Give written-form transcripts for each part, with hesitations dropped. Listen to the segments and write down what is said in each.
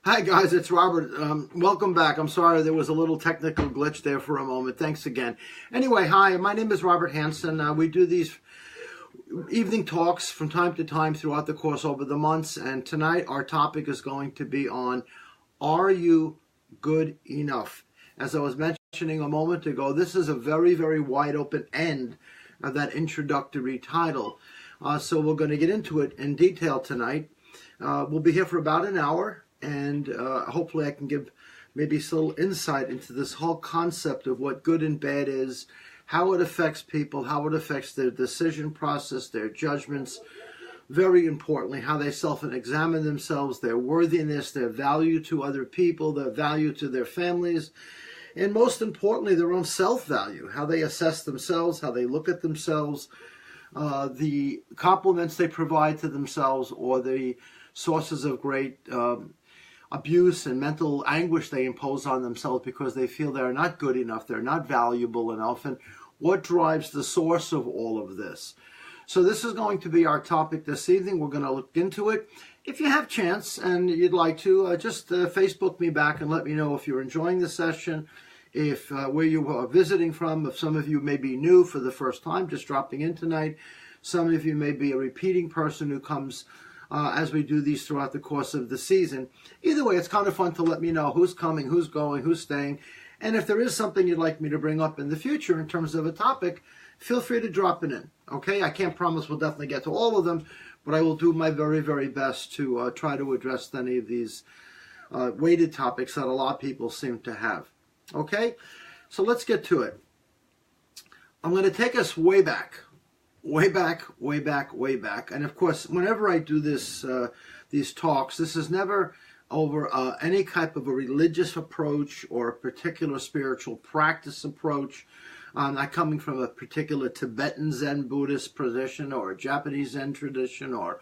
Hi guys, it's Robert. Welcome back. I'm sorry there was a little technical glitch there for a moment. Thanks again. Anyway, hi, my name is Robert Hansen. We do these evening talks from time to time throughout the course over the months, and tonight our topic is going to be on, are you good enough? As I was mentioning a moment ago, this is a very, very wide open end of that introductory title. So we're going to get into it in detail tonight. We'll be here for about an hour, and hopefully I can give maybe some little insight into this whole concept of what good and bad is, how it affects people, how it affects their decision process, their judgments, very importantly, how they self-examine themselves, their worthiness, their value to other people, their value to their families, and most importantly, their own self-value, how they assess themselves, how they look at themselves, the compliments they provide to themselves, or the sources of great abuse and mental anguish they impose on themselves because they feel they're not good enough, they're not valuable enough, and what drives the source of all of this. So this is going to be our topic this evening. We're going to look into it. If you have a chance and you'd like to, just Facebook me back and let me know if you're enjoying the session, if where you are visiting from. If some of you may be new for the first time, just dropping in tonight. Some of you may be a repeating person who comes as we do these throughout the course of the season. Either way, it's kind of fun to let me know who's coming, who's going, who's staying. And if there is something you'd like me to bring up in the future in terms of a topic, feel free to drop it in. Okay, I can't promise we'll definitely get to all of them, but I will do my very, very best to try to address any of these weighted topics that a lot of people seem to have. Okay, so let's get to it. I'm going to take us way back. And of course, whenever I do this, these talks, this is never over any type of a religious approach or a particular spiritual practice approach. I'm not coming from a particular Tibetan Zen Buddhist position or a Japanese Zen tradition, or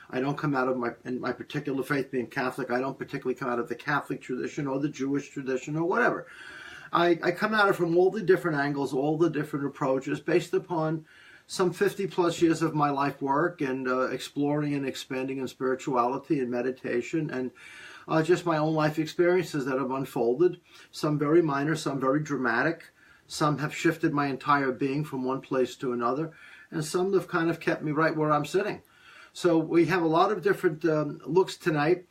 I don't come out of my particular faith being Catholic. I don't particularly come out of the Catholic tradition or the Jewish tradition or whatever. I come at it from all the different angles, all the different approaches based upon some 50 plus years of my life work and exploring and expanding in spirituality and meditation, and just my own life experiences that have unfolded, some very minor, some very dramatic, some have shifted my entire being from one place to another, and some have kind of kept me right where I'm sitting. So we have a lot of different looks tonight,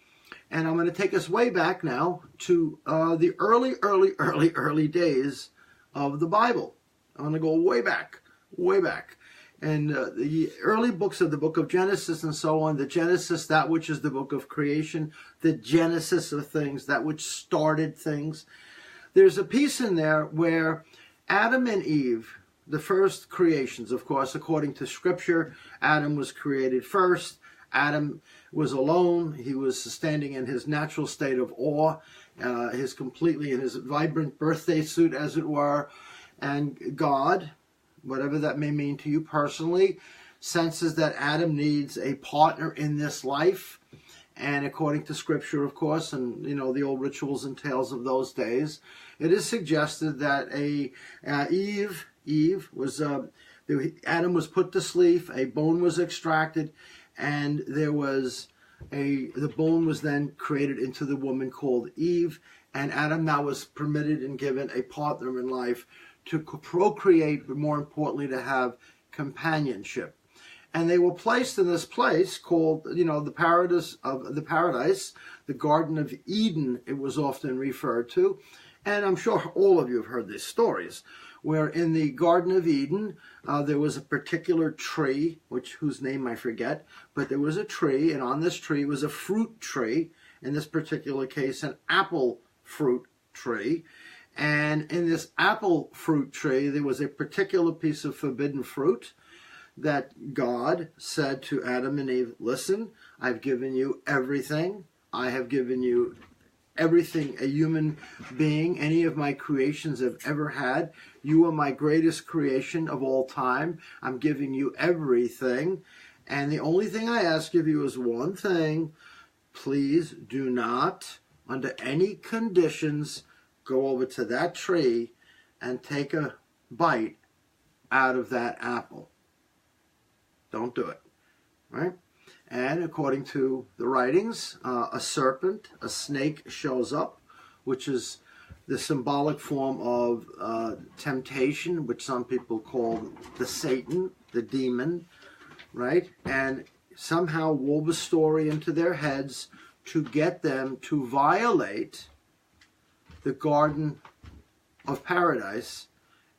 and I'm going to take us way back now to the early days of the Bible. I'm going to go way back. And the early books of the book of Genesis and so on, the Genesis, that which is the book of creation, the genesis of things, that which started things. There's a piece in there where Adam and Eve, the first creations, of course, according to Scripture, Adam was created first. Adam was alone. He was standing in his natural state of awe, completely in his vibrant birthday suit, as it were. And God, whatever that may mean to you personally, senses that Adam needs a partner in this life. And according to Scripture, of course, and the old rituals and tales of those days, it is suggested that Eve was Adam was put to sleep, a bone was extracted, and the bone was then created into the woman called Eve, and Adam now was permitted and given a partner in life to procreate, but more importantly, to have companionship. And they were placed in this place called, the paradise, the Garden of Eden, it was often referred to. And I'm sure all of you have heard these stories, where in the Garden of Eden, there was a particular tree, whose name I forget, but there was a tree, and on this tree was a fruit tree, in this particular case, an apple fruit tree. And in this apple fruit tree, there was a particular piece of forbidden fruit that God said to Adam and Eve, listen, I've given you everything. I have given you everything a human being, any of my creations have ever had. You are my greatest creation of all time. I'm giving you everything. And the only thing I ask of you is one thing. Please do not, under any conditions, go over to that tree and take a bite out of that apple. Don't do it, right? And according to the writings, a serpent, a snake shows up, which is the symbolic form of temptation, which some people call the Satan, the demon, right? And somehow wove a story into their heads to get them to violate the Garden of Paradise,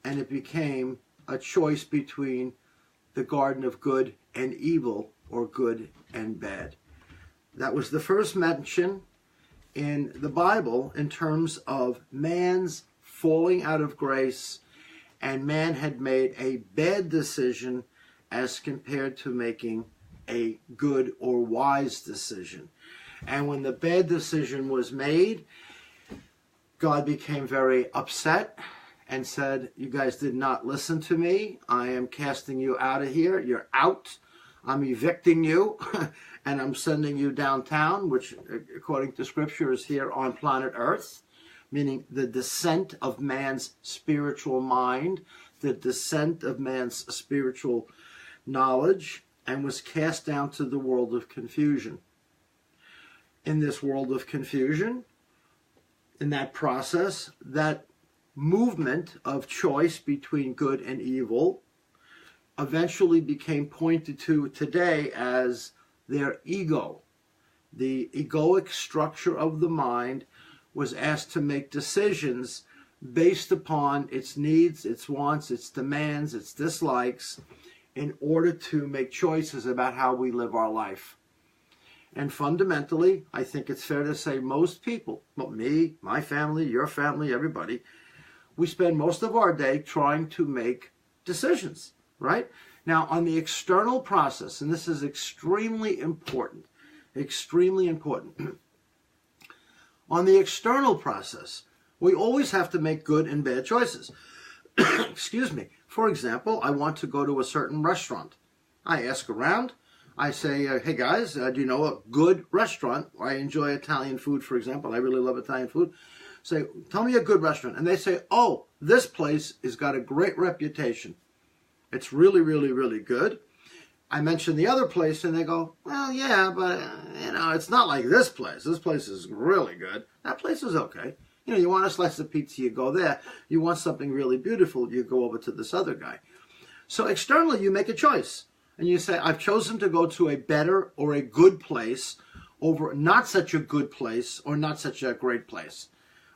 and it became a choice between the Garden of Good and Evil, or good and bad. That was the first mention in the Bible in terms of man's falling out of grace, and man had made a bad decision as compared to making a good or wise decision. And when the bad decision was made, God became very upset and said, you guys did not listen to me. I am casting you out of here. You're out. I'm evicting you, and I'm sending you downtown, which, according to Scripture, is here on planet Earth, meaning the descent of man's spiritual mind, the descent of man's spiritual knowledge, and was cast down to the world of confusion. In this world of confusion, in that process, that movement of choice between good and evil eventually became pointed to today as their ego. The egoic structure of the mind was asked to make decisions based upon its needs, its wants, its demands, its dislikes, in order to make choices about how we live our life. And fundamentally, I think it's fair to say most people, well, me, my family, your family, everybody, we spend most of our day trying to make decisions. Right? Now, on the external process, and this is extremely important, on the external process, we always have to make good and bad choices. Excuse me. For example, I want to go to a certain restaurant. I ask around. I say, hey guys, do you know a good restaurant? I enjoy Italian food, for example. I really love Italian food. Say, tell me a good restaurant. And they say, oh, this place has got a great reputation. It's really, really, really good. I mention the other place, and they go, well, yeah, but, it's not like this place. This place is really good. That place is okay. You want a slice of pizza, you go there. You want something really beautiful, you go over to this other guy. So externally, you make a choice. And you say, I've chosen to go to a better or a good place over not such a good place or not such a great place.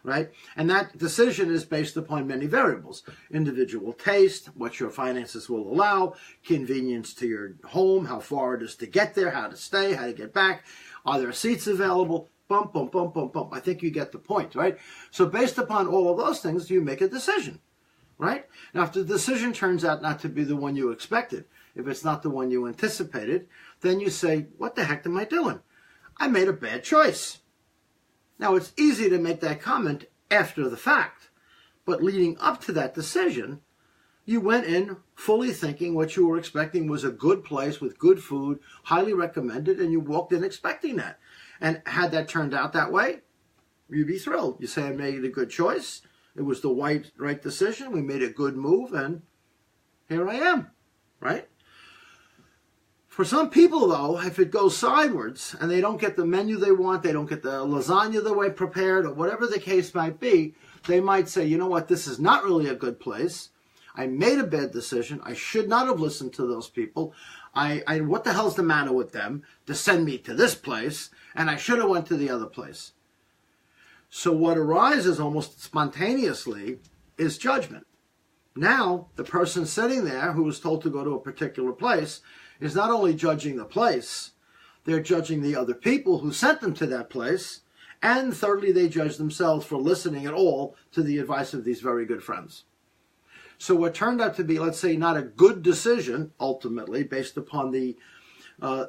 Right? And that decision is based upon many variables. Individual taste, what your finances will allow, convenience to your home, how far it is to get there, how to stay, how to get back, are there seats available, bump, bump, bump, bump, bump. I think you get the point, right? So based upon all of those things, you make a decision, right? Now, if the decision turns out not to be the one you expected, if it's not the one you anticipated, then you say, what the heck am I doing? I made a bad choice. Now, it's easy to make that comment after the fact, but leading up to that decision, you went in fully thinking what you were expecting was a good place with good food, highly recommended, and you walked in expecting that. And had that turned out that way, you'd be thrilled. You say, I made a good choice. It was the right decision. We made a good move, and here I am, right? For some people, though, if it goes sideways and they don't get the menu they want, they don't get the lasagna the way prepared, or whatever the case might be, they might say, you know what, this is not really a good place. I made a bad decision. I should not have listened to those people. What the hell's the matter with them to send me to this place, and I should have went to the other place. So what arises almost spontaneously is judgment. Now, the person sitting there who was told to go to a particular place is not only judging the place, they're judging the other people who sent them to that place, and thirdly, they judge themselves for listening at all to the advice of these very good friends. So what turned out to be, let's say, not a good decision, ultimately, based upon the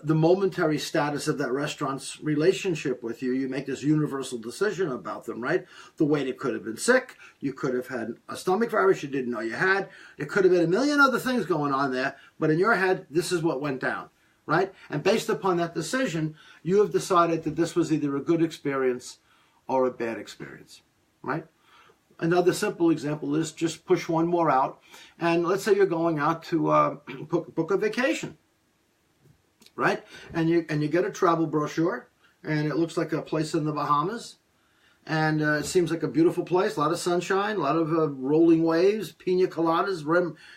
momentary status of that restaurant's relationship with you, you make this universal decision about them, right? The waiter could have been sick. You could have had a stomach virus you didn't know you had. It could have been a million other things going on there, but in your head, this is what went down, right? And based upon that decision, you have decided that this was either a good experience or a bad experience, right? Another simple example is just push one more out, and let's say you're going out to book a vacation. right? And you get a travel brochure, and it looks like a place in the Bahamas, and it seems like a beautiful place, a lot of sunshine, a lot of rolling waves, pina coladas,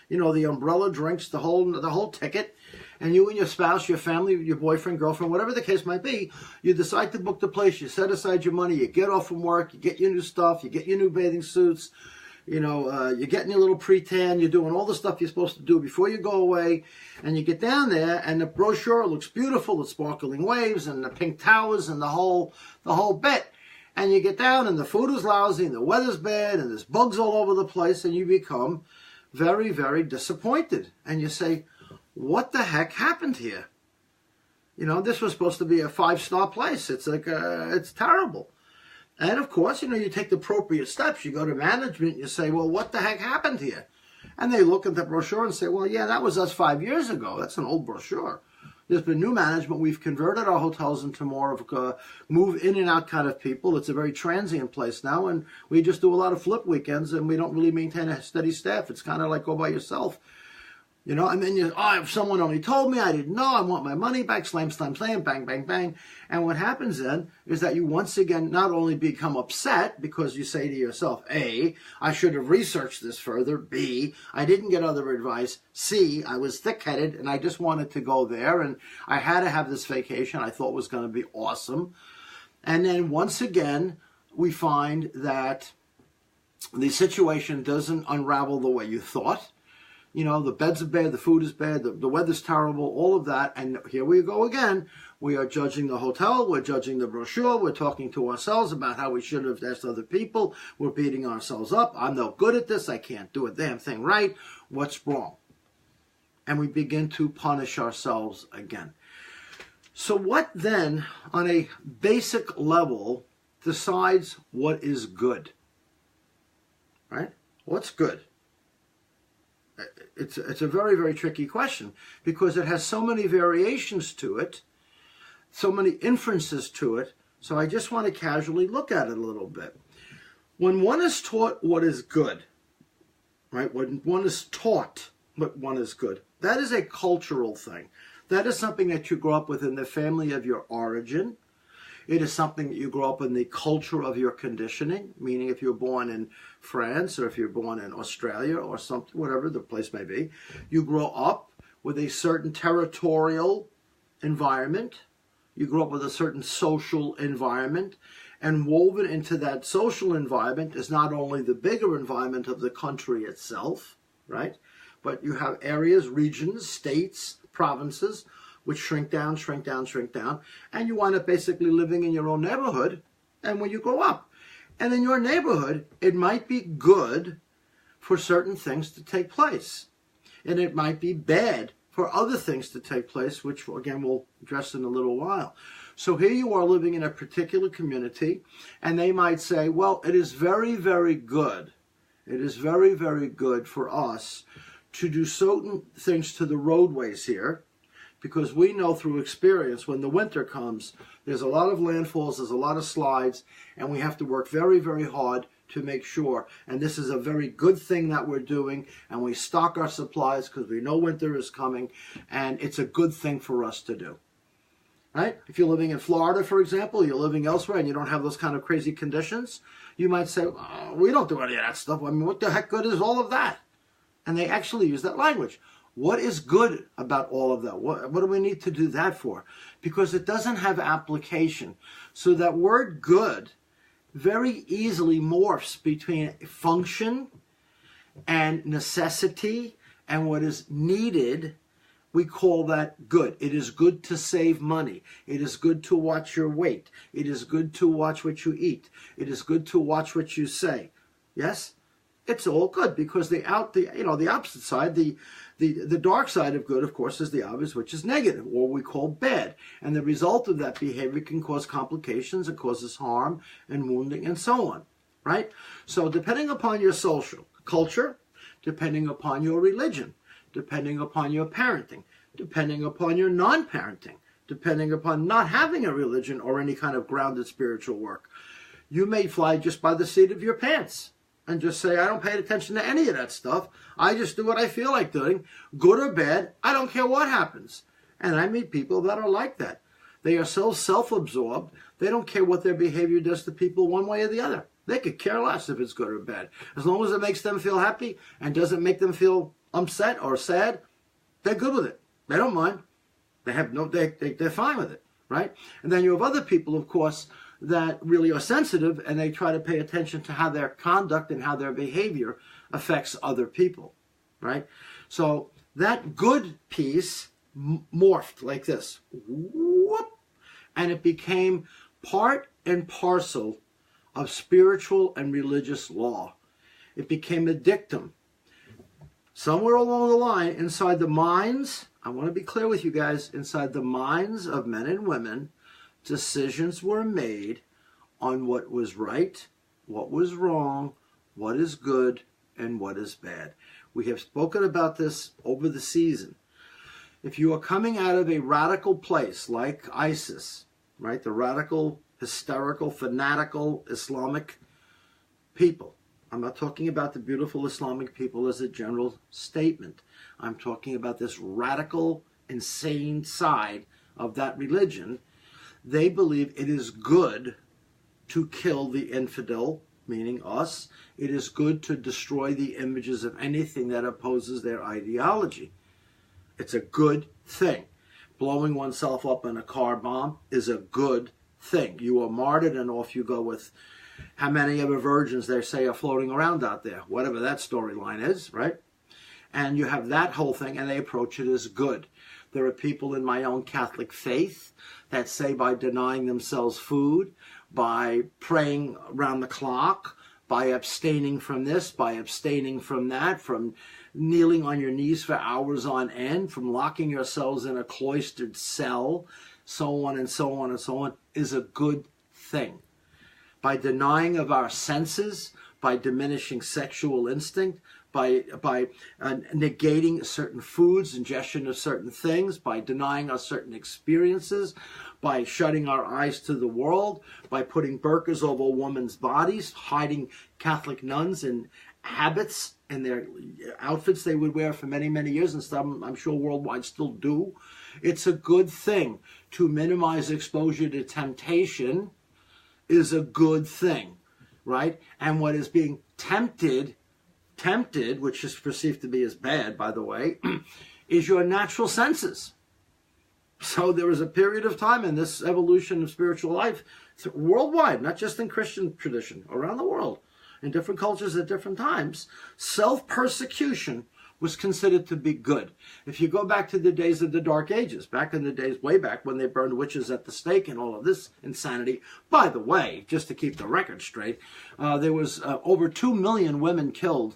the umbrella drinks, the whole ticket. And you and your spouse, your family, your boyfriend, girlfriend, whatever the case might be, you decide to book the place, you set aside your money, you get off from work, you get your new stuff, you get your new bathing suits, you're getting your little pre-tan, you're doing all the stuff you're supposed to do before you go away, and you get down there, and the brochure looks beautiful, the sparkling waves, and the pink towers, and the whole bit. And you get down, and the food is lousy, and the weather's bad, and there's bugs all over the place, and you become very, very disappointed. And you say, what the heck happened here? This was supposed to be a 5-star place. It's like, it's terrible. And of course, you take the appropriate steps. You go to management, you say, well, what the heck happened here? And they look at the brochure and say, well, yeah, that was us 5 years ago. That's an old brochure. There's been new management. We've converted our hotels into more of move in and out kind of people. It's a very transient place now, and we just do a lot of flip weekends, and we don't really maintain a steady staff. It's kind of like go by yourself. And then if someone only told me, I didn't know, I want my money back, slam, slam, slam, bang, bang, bang. And what happens then is that you once again not only become upset because you say to yourself, A, I should have researched this further, B, I didn't get other advice, C, I was thick-headed and I just wanted to go there and I had to have this vacation I thought was going to be awesome. And then once again, we find that the situation doesn't unravel the way you thought. The beds are bad, the food is bad, the weather's terrible, all of that. And here we go again. We are judging the hotel, we're judging the brochure, we're talking to ourselves about how we should have asked other people, we're beating ourselves up. I'm no good at this, I can't do a damn thing right. What's wrong? And we begin to punish ourselves again. So what then, on a basic level, decides what is good? Right? What's good? It's a very, very tricky question because it has so many variations to it, so many inferences to it, so I just want to casually look at it a little bit. When one is taught what is good, right, when one is taught what one is good, that is a cultural thing. That is something that you grow up with in the family of your origin. It is something that you grow up in the culture of your conditioning, meaning if you're born in France or if you're born in Australia or something, whatever the place may be, you grow up with a certain territorial environment. You grow up with a certain social environment, and woven into that social environment is not only the bigger environment of the country itself, right? But you have areas, regions, states, provinces, which shrink down, shrink down, shrink down, and you wind up basically living in your own neighborhood, and when you grow up. And in your neighborhood, it might be good for certain things to take place, and it might be bad for other things to take place, which, again, we'll address in a little while. So here you are living in a particular community, and they might say, well, it is very, very good. It is very, very good for us to do certain things to the roadways here, because we know through experience when the winter comes, there's a lot of landfalls, there's a lot of slides, and we have to work very, very hard to make sure. And this is a very good thing that we're doing, and we stock our supplies because we know winter is coming, and it's a good thing for us to do. Right? If you're living in Florida, for example, you're living elsewhere and you don't have those kind of crazy conditions, you might say, oh, we don't do any of that stuff. I mean, what the heck good is all of that? And they actually use that language. What is good about all of that? What do we need to do that for? Because it doesn't have application. So that word good very easily morphs between function and necessity and what is needed. We call that good. It is good to save money. It is good to watch your weight. It is good to watch what you eat. It is good to watch what you say. Yes? It's all good because the opposite side, the dark side of good, of course, is the obvious, which is negative, or we call bad. And the result of that behavior can cause complications, it causes harm and wounding and so on, right? So depending upon your social culture, depending upon your religion, depending upon your parenting, depending upon your non-parenting, depending upon not having a religion or any kind of grounded spiritual work, you may fly just by the seat of your pants and just say, I don't pay attention to any of that stuff. I just do what I feel like doing, good or bad. I don't care what happens. And I meet people that are like that. They are so self-absorbed, they don't care what their behavior does to people one way or the other. They could care less if it's good or bad. As long as it makes them feel happy and doesn't make them feel upset or sad, they're good with it. They don't mind. They're fine with it, right? And then you have other people, of course, that really are sensitive, and they try to pay attention to how their conduct and how their behavior affects other people, right? So that good piece morphed like this, whoop, and it became part and parcel of spiritual and religious law. It became a dictum. Somewhere along the line, inside the minds, I want to be clear with you guys, inside the minds of men and women, decisions were made on what was right, what was wrong, what is good, and what is bad. We have spoken about this over the season. If you are coming out of a radical place like ISIS, right, the radical, hysterical, fanatical Islamic people, I'm not talking about the beautiful Islamic people as a general statement. I'm talking about this radical, insane side of that religion. They believe it is good to kill the infidel, meaning us. It is good to destroy the images of anything that opposes their ideology. It's a good thing. Blowing oneself up in a car bomb is a good thing. You are martyred and off you go with how many of the virgins they say are floating around out there, whatever that storyline is, right? And you have that whole thing, and they approach it as good. There are people in my own Catholic faith that say by denying themselves food, by praying around the clock, by abstaining from this, by abstaining from that, from kneeling on your knees for hours on end, from locking yourselves in a cloistered cell, so on and so on and so on, is a good thing. By denying of our senses, by diminishing sexual instinct, by negating certain foods, ingestion of certain things, by denying us certain experiences, by shutting our eyes to the world, by putting burqas over women's bodies, hiding Catholic nuns in habits and their outfits they would wear for many, many years, and some I'm sure worldwide still do. It's a good thing to minimize exposure to temptation is a good thing, right? And what is being tempted, which is perceived to be as bad, by the way, is your natural senses. So there was a period of time in this evolution of spiritual life worldwide, not just in Christian tradition, around the world, in different cultures at different times, self-persecution was considered to be good. If you go back to the days of the Dark Ages, back in the days way back when they burned witches at the stake and all of this insanity, by the way, just to keep the record straight, there was over 2 million women killed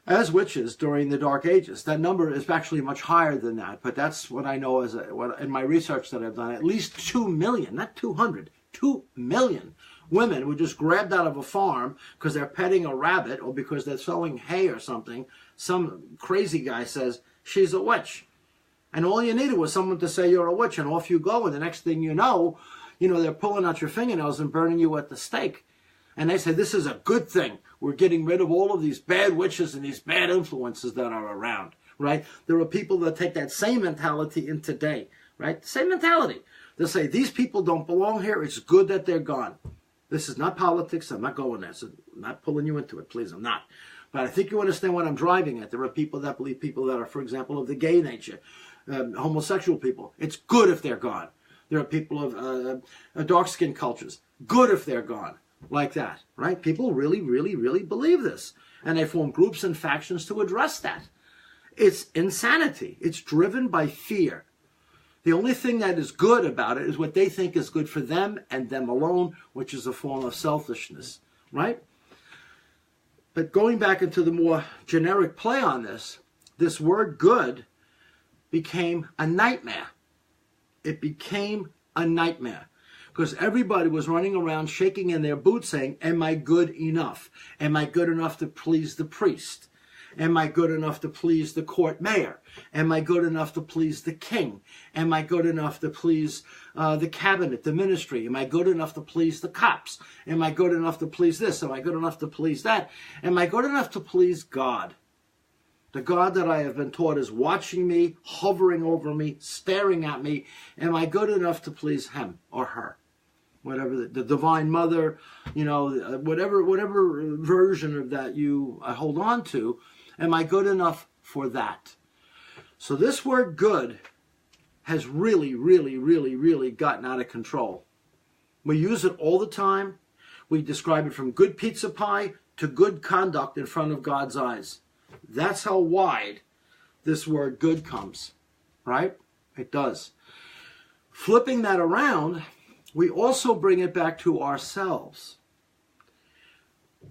as witches during the Dark Ages. That number is actually much higher than that, but that's what I know as in my research that I've done. At least 2 million, not 200, 2 million women were just grabbed out of a farm because they're petting a rabbit or because they're sowing hay or something. Some crazy guy says, she's a witch. And all you needed was someone to say you're a witch, and off you go, and the next thing you know, they're pulling out your fingernails and burning you at the stake. And they say, this is a good thing. We're getting rid of all of these bad witches and these bad influences that are around, right? There are people that take that same mentality in today, right? Same mentality. They'll say, these people don't belong here. It's good that they're gone. This is not politics. I'm not going there. So I'm not pulling you into it. Please, I'm not. But I think you understand what I'm driving at. There are people that believe people that are, for example, of the gay nature, homosexual people. It's good if they're gone. There are people of dark-skinned cultures. Good if they're gone. Like that, right? People really, really, really believe this. And they form groups and factions to address that. It's insanity. It's driven by fear. The only thing that is good about it is what they think is good for them and them alone, which is a form of selfishness, right? But going back into the more generic play on this word good became a nightmare. It became a nightmare. Because everybody was running around shaking in their boots saying, am I good enough? Am I good enough to please the priest? Am I good enough to please the court mayor? Am I good enough to please the king? Am I good enough to please the cabinet, the ministry? Am I good enough to please the cops? Am I good enough to please this? Am I good enough to please that? Am I good enough to please God? The God that I have been taught is watching me, hovering over me, staring at me. Am I good enough to please him or her? Whatever the Divine Mother, whatever version of that you hold on to, am I good enough for that? So this word good has really, really, really, really gotten out of control. We use it all the time. We describe it from good pizza pie to good conduct in front of God's eyes. That's how wide this word good comes, right? It does. Flipping that around, we also bring it back to ourselves.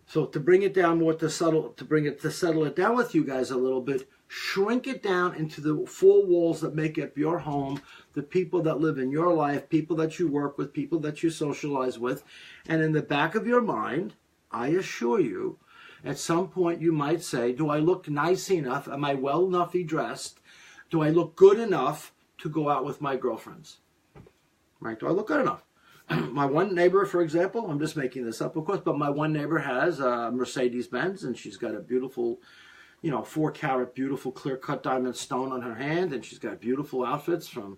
So to bring it down more to settle it down with you guys a little bit, shrink it down into the four walls that make up your home, the people that live in your life, people that you work with, people that you socialize with. And in the back of your mind, I assure you, at some point you might say, do I look nice enough? Am I well enough dressed? Do I look good enough to go out with my girlfriends? Right? Do I look good enough? My one neighbor, for example, I'm just making this up, of course, but my one neighbor has a Mercedes-Benz, and she's got a beautiful, 4-carat, beautiful, clear-cut diamond stone on her hand, and she's got beautiful outfits from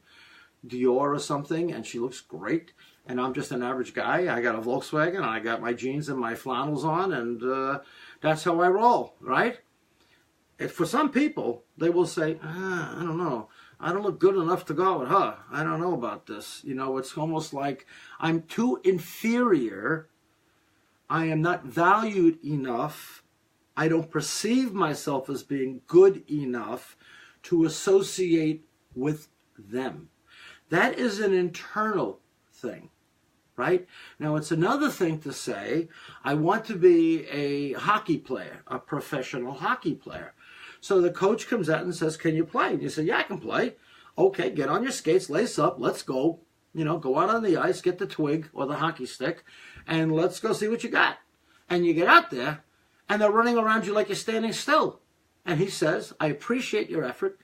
Dior or something, and she looks great. And I'm just an average guy. I got a Volkswagen, and I got my jeans and my flannels on, and that's how I roll, right? For some people, they will say, I don't know. I don't look good enough to go out with her. I don't know about this. It's almost like I'm too inferior. I am not valued enough. I don't perceive myself as being good enough to associate with them. That is an internal thing, right? Now, it's another thing to say, I want to be a hockey player, a professional hockey player. So the coach comes out and says, can you play? And you say, yeah, I can play. Okay, get on your skates, lace up, let's go. Go out on the ice, get the twig or the hockey stick, and let's go see what you got. And you get out there, and they're running around you like you're standing still. And he says, I appreciate your effort.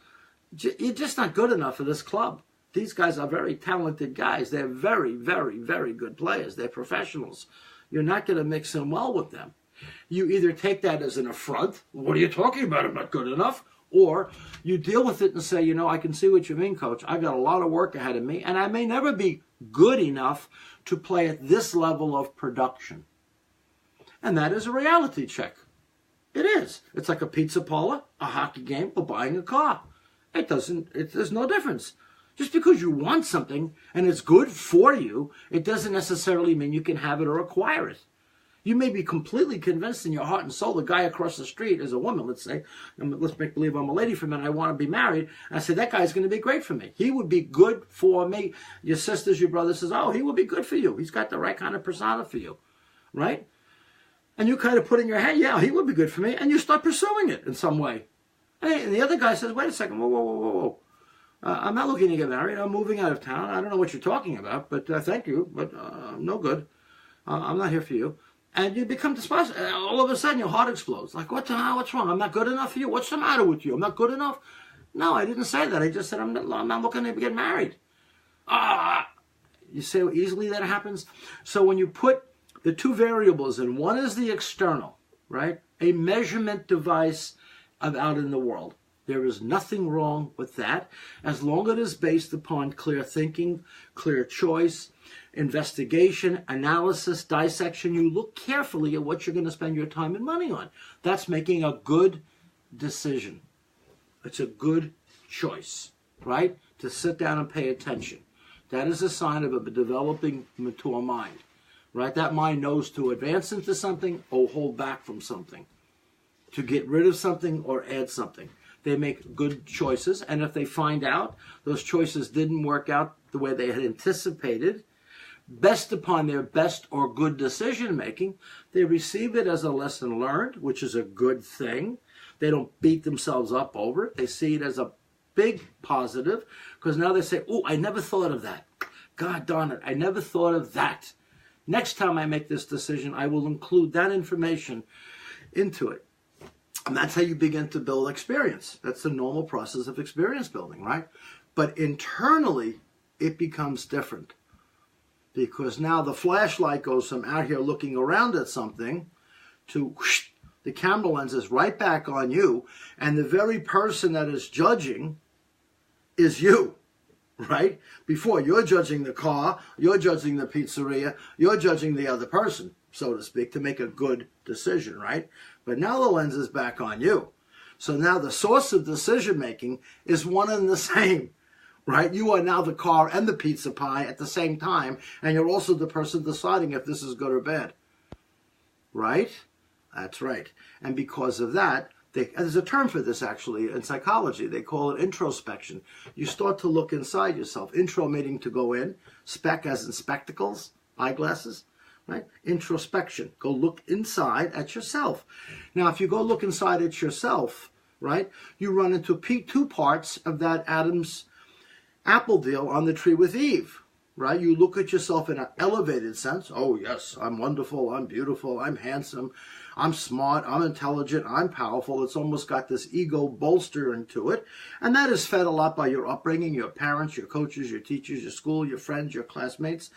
You're just not good enough for this club. These guys are very talented guys. They're very, very, very good players. They're professionals. You're not going to mix in well with them. You either take that as an affront, what are you talking about, I'm not good enough, or you deal with it and say, I can see what you mean, coach. I've got a lot of work ahead of me, and I may never be good enough to play at this level of production. And that is a reality check. It is. It's like a pizza parlor, a hockey game, or buying a car. There's no difference. Just because you want something and it's good for you, it doesn't necessarily mean you can have it or acquire it. You may be completely convinced in your heart and soul the guy across the street is a woman, let's say. And let's make believe I'm a lady for a minute. I want to be married. And I say, that guy's going to be great for me. He would be good for me. Your sisters, your brother says, he would be good for you. He's got the right kind of persona for you. Right? And you kind of put in your head, yeah, he would be good for me. And you start pursuing it in some way. And the other guy says, wait a second, whoa. I'm not looking to get married. I'm moving out of town. I don't know what you're talking about, but thank you. But no good. I'm not here for you. And you become despised. All of a sudden, your heart explodes. Like, what the hell? What's wrong? I'm not good enough for you? What's the matter with you? I'm not good enough? No, I didn't say that. I just said I'm not looking to get married. You see how easily that happens? So when you put the two variables in, one is the external, right? A measurement device out in the world. There is nothing wrong with that, as long as it is based upon clear thinking, clear choice, investigation, analysis, dissection. You look carefully at what you're going to spend your time and money on. That's making a good decision. It's a good choice, right? To sit down and pay attention. That is a sign of a developing, mature mind, right? That mind knows to advance into something or hold back from something, to get rid of something or add something. They make good choices, and if they find out those choices didn't work out the way they had anticipated, based upon their best or good decision making, they receive it as a lesson learned, which is a good thing. They don't beat themselves up over it. They see it as a big positive, because now they say, oh, I never thought of that. God darn it, I never thought of that. Next time I make this decision, I will include that information into it. And that's how you begin to build experience. That's the normal process of experience building, right? But internally, it becomes different. Because now the flashlight goes from out here looking around at something to whoosh, The camera lens is right back on you, and the very person that is judging is you, right? Before, you're judging the car, you're judging the pizzeria, you're judging the other person, so to speak, to make a good decision, right? But now the lens is back on you. So now the source of decision making is one and the same, right? You are now the car and the pizza pie at the same time, and you're also the person deciding if this is good or bad, right? That's right. And because of that, there's a term for this actually in psychology. They call it introspection. You start to look inside yourself. Intro meaning to go in, spec as in spectacles, eyeglasses, right? Introspection. Go look inside at yourself. Now, if you go look inside at yourself, right, you run into two parts of that Adam's apple deal on the tree with Eve, right? You look at yourself in an elevated sense. Oh, yes, I'm wonderful, I'm beautiful, I'm handsome, I'm smart, I'm intelligent, I'm powerful. It's almost got this ego bolster into it. And that is fed a lot by your upbringing, your parents, your coaches, your teachers, your school, your friends, your classmates,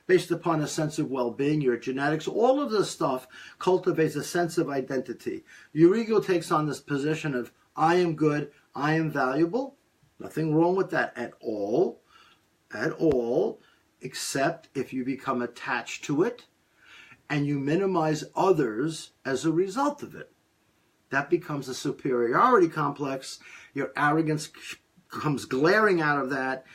based upon a sense of well-being, your genetics. All of this stuff cultivates a sense of identity. Your ego takes on this position of, I am good, I am valuable. Nothing wrong with that at all, except if you become attached to it and you minimize others as a result of it. That becomes a superiority complex. Your arrogance comes glaring out of that.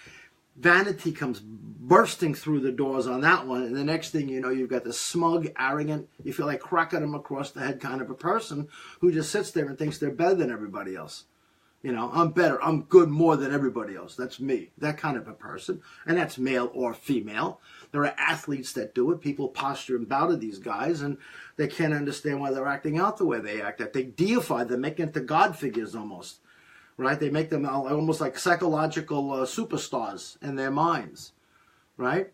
Vanity comes bursting through the doors on that one. And the next thing you know, you've got this smug, arrogant, you feel like cracking them across the head kind of a person who just sits there and thinks they're better than everybody else. You know, I'm better, I'm good more than everybody else. That's me, that kind of a person. And that's male or female. There are athletes that do it. People posture and bow to these guys, and they can't understand why they're acting out the way they act. That they deify them, make them into God figures almost, right? They make them almost like psychological superstars in their minds, right?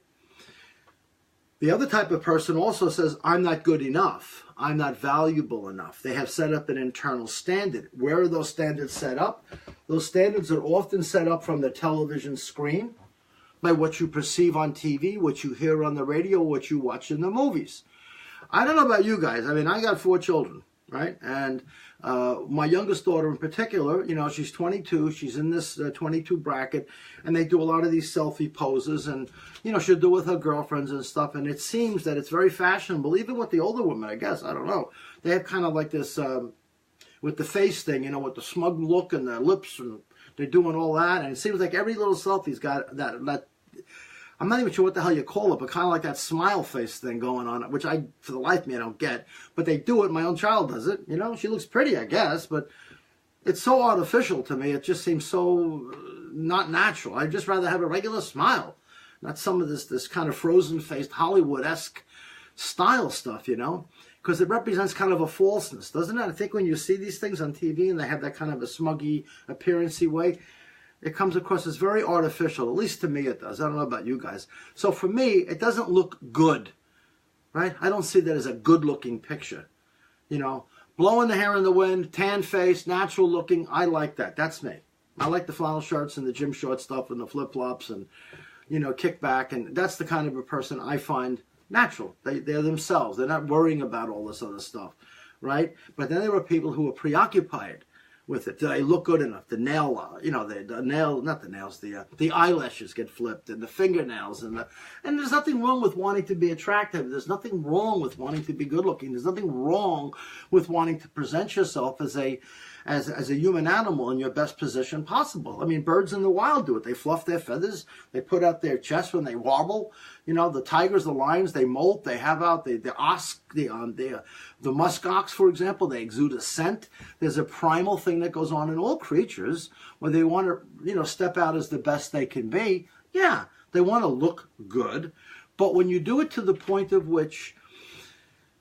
The other type of person also says, I'm not good enough. I'm not valuable enough. They have set up an internal standard. Where are those standards set up? Those standards are often set up from the television screen, by what you perceive on TV, what you hear on the radio, what you watch in the movies. I don't know about you guys. I mean, I got 4 children, right? And my youngest daughter in particular, you know, she's 22. She's in this 22 bracket, and they do a lot of these selfie poses, and, you know, she'll do it with her girlfriends and stuff, and it seems that it's very fashionable, even with the older women, I guess. I don't know. They have kind of like this, with the face thing, you know, with the smug look and the lips, and they're doing all that, and it seems like every little selfie's got that I'm not even sure what the hell you call it, but kind of like that smile face thing going on, which I, for the life of me, I don't get. But they do it. My own child does it. You know, she looks pretty, I guess, but it's so artificial to me. It just seems so not natural. I'd just rather have a regular smile, not some of this kind of frozen-faced Hollywood-esque style stuff, you know, because it represents kind of a falseness, doesn't it? I think when you see these things on TV and they have that kind of a smuggy, appearance-y way, it comes across as very artificial. At least to me it does. I don't know about you guys. So for me, it doesn't look good, right? I don't see that as a good-looking picture. You know, blowing the hair in the wind, tan face, natural looking, I like that. That's me. I like the flannel shirts and the gym short stuff and the flip-flops and, you know, kick back. And that's the kind of a person I find natural. They're themselves. They're not worrying about all this other stuff, right? But then there are people who are preoccupied with it. Did I look good enough? The nail, you know, the nail, not the nails, the eyelashes get flipped, and the fingernails, and there's nothing wrong with wanting to be attractive. There's nothing wrong with wanting to be good looking. There's nothing wrong with wanting to present yourself as a human animal in your best position possible. I mean, birds in the wild do it. They fluff their feathers. They put out their chest when they wobble. You know, the tigers, the lions, they molt. They have out the musk ox, for example. They exude a scent. There's a primal thing that goes on in all creatures where they want to, you know, step out as the best they can be. Yeah, they want to look good. But when you do it to the point of which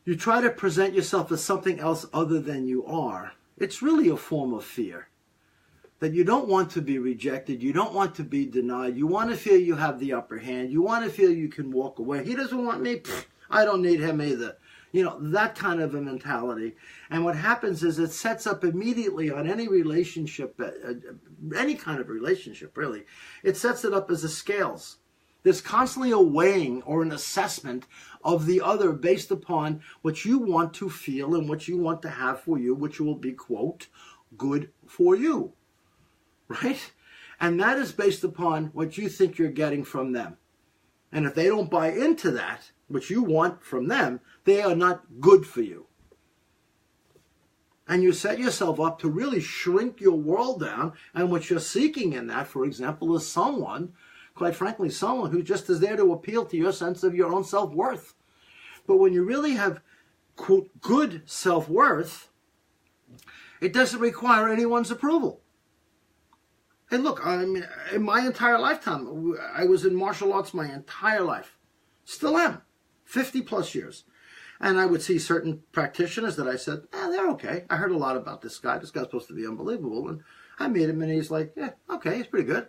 you try to present yourself as something else other than you are, it's really a form of fear. That you don't want to be rejected. You don't want to be denied. You want to feel you have the upper hand. You want to feel you can walk away. He doesn't want me. Pfft, I don't need him either. You know, that kind of a mentality. And what happens is it sets up immediately on any relationship, any kind of relationship, really. It sets it up as a scales. There's constantly a weighing or an assessment of the other based upon what you want to feel and what you want to have for you, which will be, quote, good for you, right? And that is based upon what you think you're getting from them. And if they don't buy into that, what you want from them, they are not good for you. And you set yourself up to really shrink your world down, and what you're seeking in that, for example, is someone, quite frankly, someone who just is there to appeal to your sense of your own self-worth. But when you really have, quote, good self-worth, it doesn't require anyone's approval. And look, I mean, in my entire lifetime, I was in martial arts my entire life. Still am. 50 plus years. And I would see certain practitioners that I said, they're okay. I heard a lot about this guy. This guy's supposed to be unbelievable. And I meet him and he's like, yeah, okay, he's pretty good,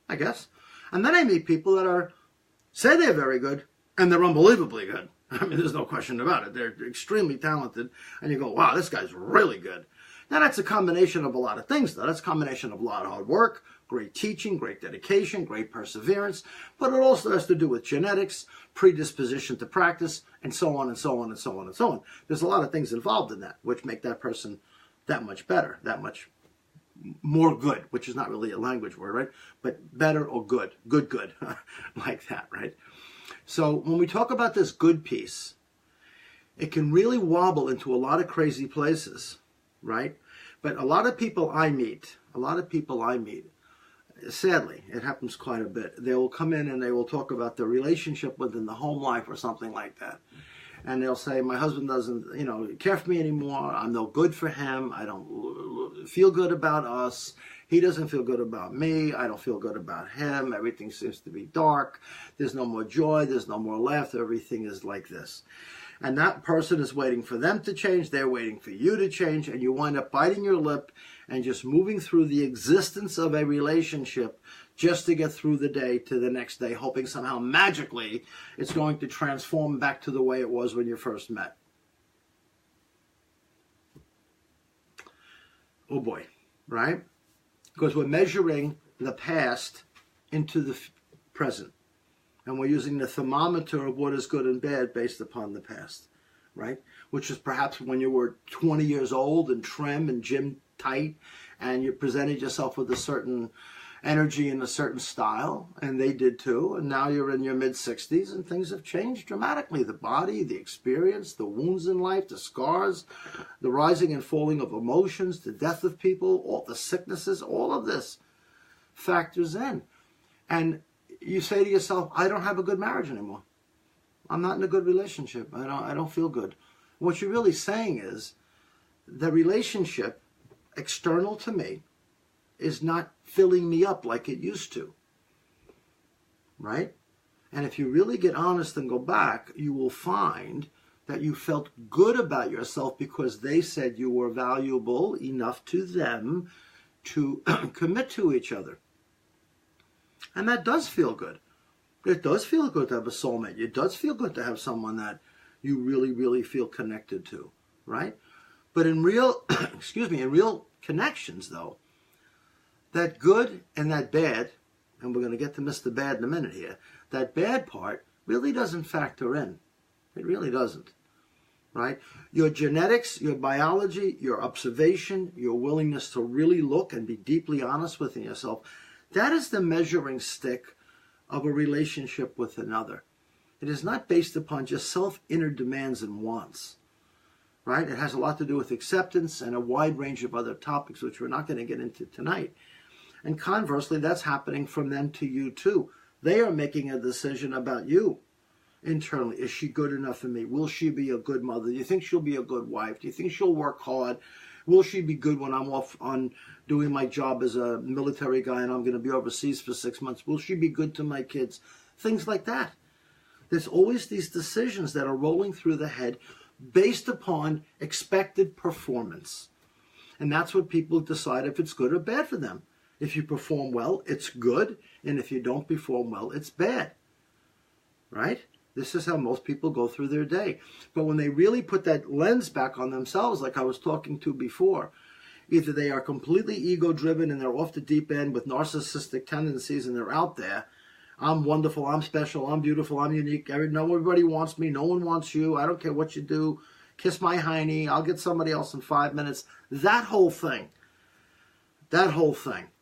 I guess. And then I meet people that say they're very good and they're unbelievably good. I mean, there's no question about it. They're extremely talented. And you go, wow, this guy's really good. Now, that's a combination of a lot of things, though. That's a combination of a lot of hard work, great teaching, great dedication, great perseverance. But it also has to do with genetics, predisposition to practice, and so on and so on and so on and so on. There's a lot of things involved in that, which make that person that much better, that much more good, which is not really a language word, right? But better or good, good, like that, right? So when we talk about this good piece, it can really wobble into a lot of crazy places, right? But a lot of people I meet, sadly, it happens quite a bit. They will come in and they will talk about their relationship within the home life or something like that. And they'll say, my husband doesn't, care for me anymore. I'm no good for him. I don't feel good about us. He doesn't feel good about me. I don't feel good about him. Everything seems to be dark. There's no more joy. There's no more laughter. Everything is like this. And that person is waiting for them to change. They're waiting for you to change. And you wind up biting your lip and just moving through the existence of a relationship just to get through the day to the next day, hoping somehow magically it's going to transform back to the way it was when you first met. Oh boy, right? Because we're measuring the past into the present. And we're using the thermometer of what is good and bad based upon the past, right? Which is perhaps when you were 20 years old and trim and gym tight, and you presented yourself with a certain energy and a certain style, and they did too. And now you're in your mid-60s, and things have changed dramatically. The body, the experience, the wounds in life, the scars, the rising and falling of emotions, the death of people, all the sicknesses, all of this factors in. And you say to yourself, I don't have a good marriage anymore. I'm not in a good relationship. I don't feel good. What you're really saying is the relationship external to me is not filling me up like it used to. Right? And if you really get honest and go back, you will find that you felt good about yourself because they said you were valuable enough to them to commit to each other. And that does feel good. It does feel good to have a soulmate. It does feel good to have someone that you really, really feel connected to, right? But in real, in real connections, though, that good and that bad, and we're going to get to Mr. Bad in a minute here, that bad part really doesn't factor in. It really doesn't, right? Your genetics, your biology, your observation, your willingness to really look and be deeply honest within yourself, that is the measuring stick of a relationship with another. It is not based upon just self-inner demands and wants, right? It has a lot to do with acceptance and a wide range of other topics, which we're not going to get into tonight. And conversely, that's happening from them to you too. They are making a decision about you internally. Is she good enough for me? Will she be a good mother? Do you think she'll be a good wife? Do you think she'll work hard? Will she be good when I'm off on doing my job as a military guy and I'm going to be overseas for 6 months? Will she be good to my kids? Things like that. There's always these decisions that are rolling through the head based upon expected performance. And that's what people decide if it's good or bad for them. If you perform well, it's good. And if you don't perform well, it's bad. Right? This is how most people go through their day. But when they really put that lens back on themselves, like I was talking to before, either they are completely ego-driven and they're off the deep end with narcissistic tendencies and they're out there, I'm wonderful, I'm special, I'm beautiful, I'm unique. Everybody wants me, no one wants you. I don't care what you do. Kiss my hiney, I'll get somebody else in 5 minutes. That whole thing,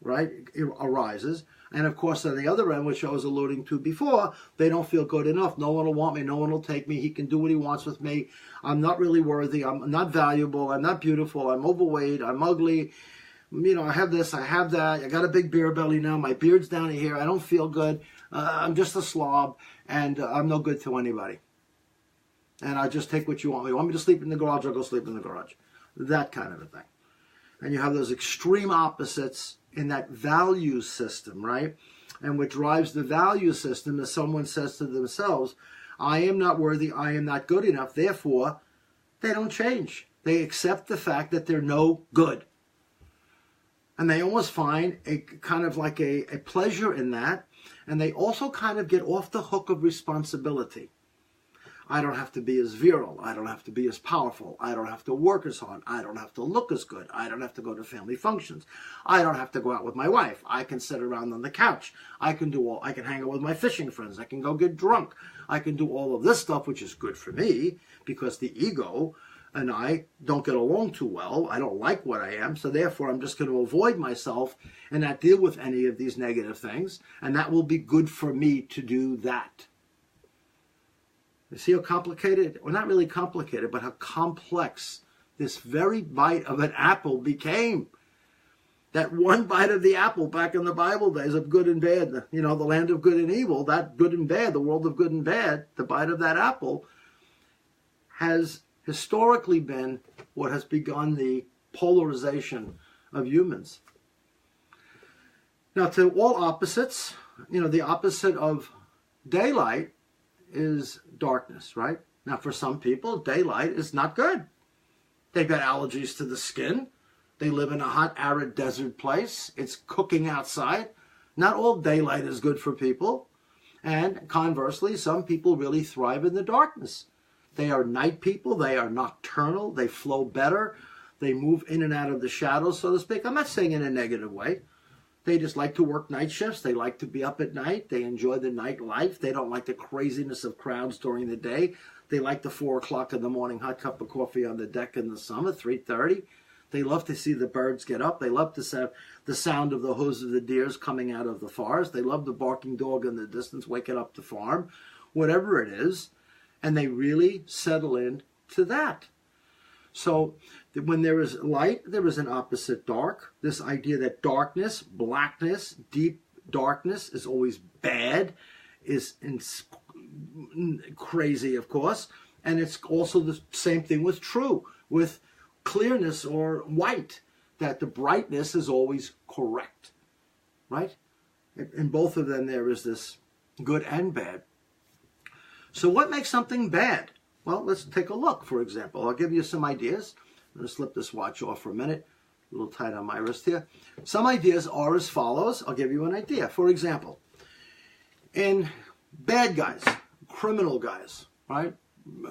right, arises. And of course, on the other end, which I was alluding to before, they don't feel good enough. No one will want me. No one will take me. He can do what he wants with me. I'm not really worthy. I'm not valuable. I'm not beautiful. I'm overweight. I'm ugly. I have this. I have that. I got a big beer belly now. My beard's down here. I don't feel good. I'm just a slob, and I'm no good to anybody. And I just take what you want me. You want me to sleep in the garage? I'll go sleep in the garage. That kind of a thing. And you have those extreme opposites in that value system, right? And what drives the value system is someone says to themselves, I am not worthy, I am not good enough, therefore, they don't change. They accept the fact that they're no good. And they almost find a kind of like a pleasure in that, and they also kind of get off the hook of responsibility. I don't have to be as virile. I don't have to be as powerful. I don't have to work as hard. I don't have to look as good. I don't have to go to family functions. I don't have to go out with my wife. I can sit around on the couch. I can hang out with my fishing friends. I can go get drunk. I can do all of this stuff, which is good for me because the ego and I don't get along too well. I don't like what I am. So therefore, I'm just going to avoid myself and not deal with any of these negative things. And that will be good for me to do that. You see how complicated, well, not really complicated, but how complex this very bite of an apple became. That one bite of the apple back in the Bible days of good and bad, the land of good and evil, that good and bad, the world of good and bad, the bite of that apple has historically been what has begun the polarization of humans. Now, to all opposites, the opposite of daylight is darkness, right? Now, for some people, daylight is not good. They've got allergies to the skin. They live in a hot, arid desert place. It's cooking outside. Not all daylight is good for people. And conversely, some people really thrive in the darkness. They are night people. They are nocturnal. They flow better. They move in and out of the shadows, so to speak. I'm not saying in a negative way. They just like to work night shifts. They like to be up at night. They enjoy the nightlife. They don't like the craziness of crowds during the day. They like the 4 o'clock in the morning hot cup of coffee on the deck in the summer, 3:30. They love to see the birds get up. They love to have the sound of the hooves of the deers coming out of the forest. They love the barking dog in the distance waking up the farm, whatever it is. And they really settle in to that. So when there is light, there is an opposite dark. This idea that darkness, blackness, deep darkness is always bad is crazy, of course. And it's also the same thing with with clearness or white, that the brightness is always correct, right? In both of them, there is this good and bad. So what makes something bad? Well, let's take a look, for example. I'll give you some ideas. I'm going to slip this watch off for a minute. A little tight on my wrist here. Some ideas are as follows. I'll give you an idea. For example, in bad guys, criminal guys, right?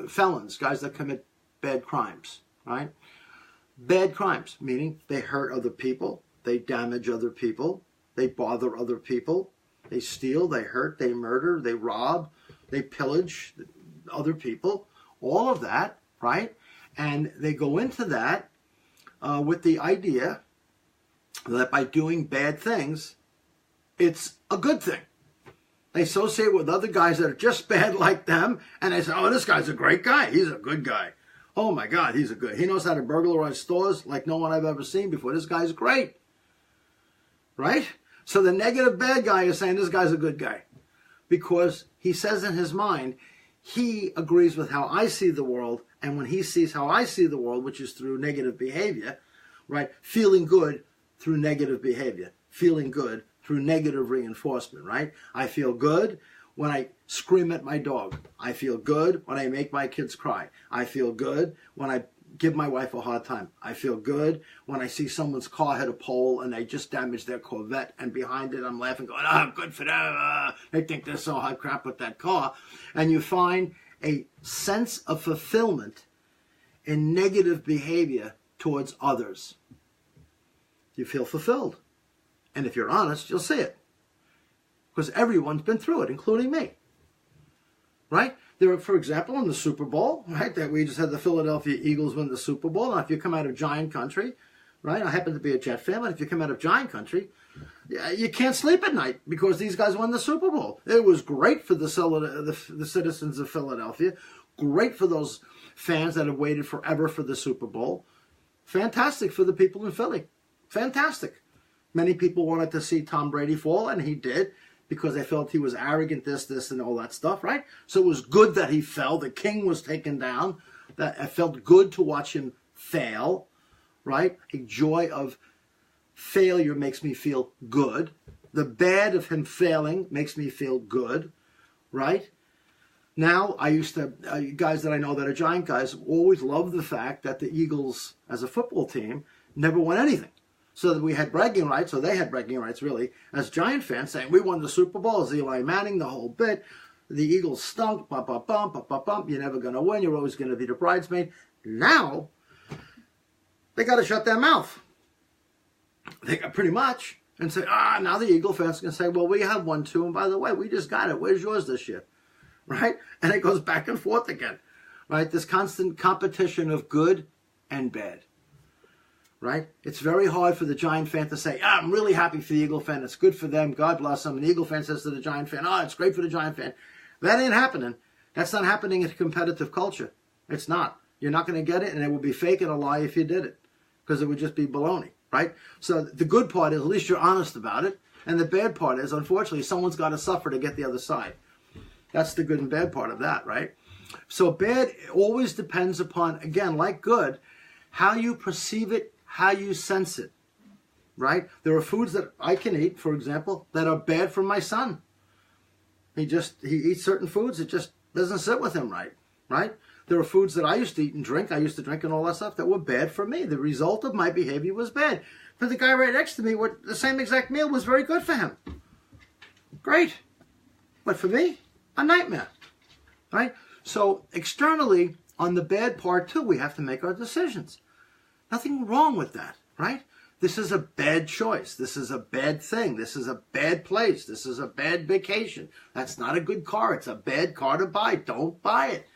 Felons, guys that commit bad crimes, right? Bad crimes, meaning they hurt other people, they damage other people, they bother other people, they steal, they hurt, they murder, they rob, they pillage other people. All of that, right? And they go into that with the idea that by doing bad things, it's a good thing. They associate with other guys that are just bad like them, and they say, oh, this guy's a great guy. He's a good guy. Oh, my God, he knows how to burglarize stores like no one I've ever seen before. This guy's great, right? So the negative bad guy is saying this guy's a good guy because he says in his mind, he agrees with how I see the world, and when he sees how I see the world, which is through negative behavior, right, feeling good through negative behavior, feeling good through negative reinforcement, right? I feel good when I scream at my dog. I feel good when I make my kids cry. I feel good when I give my wife a hard time. I feel good when I see someone's car hit a pole and they just damaged their Corvette, and behind it I'm laughing, going, oh, good for them. They think they're so hot crap with that car. And you find a sense of fulfillment in negative behavior towards others. You feel fulfilled. And if you're honest, you'll see it. because everyone's been through it, including me. Right? There were, for example, in the Super Bowl, right, that we just had the Philadelphia Eagles win the Super Bowl. Now, if you come out of Giant country, right, I happen to be a Jet fan, but if you come out of Giant country, you can't sleep at night because these guys won the Super Bowl. It was great for the citizens of Philadelphia, great for those fans that have waited forever for the Super Bowl. Fantastic for the people in Philly. Fantastic. Many people wanted to see Tom Brady fall, and he did, because they felt he was arrogant, this, and all that stuff, right? So it was good that he fell. The king was taken down. That it felt good to watch him fail, right? A joy of failure makes me feel good. The bad of him failing makes me feel good, right? Now, I used to, guys that I know that are Giant guys, always loved the fact that the Eagles, as a football team, never won anything. So that we had bragging rights, or they had bragging rights, really, as Giant fans, saying, we won the Super Bowl as Eli Manning, the whole bit. The Eagles stunk, bump, bump, bump, bump, bump, bump. You're never going to win. You're always going to be the bridesmaid. Now, they got to shut their mouth. They got pretty much. And say, now the Eagle fans can say, well, we have one too, and by the way, we just got it. Where's yours this year? Right? And it goes back and forth again. Right? This constant competition of good and bad. Right? It's very hard for the Giant fan to say, I'm really happy for the Eagle fan. It's good for them. God bless them. And the Eagle fan says to the Giant fan, it's great for the Giant fan. That ain't happening. That's not happening in competitive culture. It's not. You're not going to get it, and it would be fake and a lie if you did it, because it would just be baloney. Right? So the good part is at least you're honest about it. And the bad part is, unfortunately, someone's got to suffer to get the other side. That's the good and bad part of that, right? So bad always depends upon, again, like good, how you perceive it, how you sense it, right? There are foods that I can eat, for example, that are bad for my son. He eats certain foods, it just doesn't sit with him right? There are foods that I used to eat and drink, I used to drink and all that stuff, that were bad for me. The result of my behavior was bad. For the guy right next to me, the same exact meal was very good for him. Great. But for me, a nightmare, right? So externally, on the bad part too, we have to make our decisions. Nothing wrong with that, right? This is a bad choice. This is a bad thing. This is a bad place. This is a bad vacation. That's not a good car. It's a bad car to buy. Don't buy it.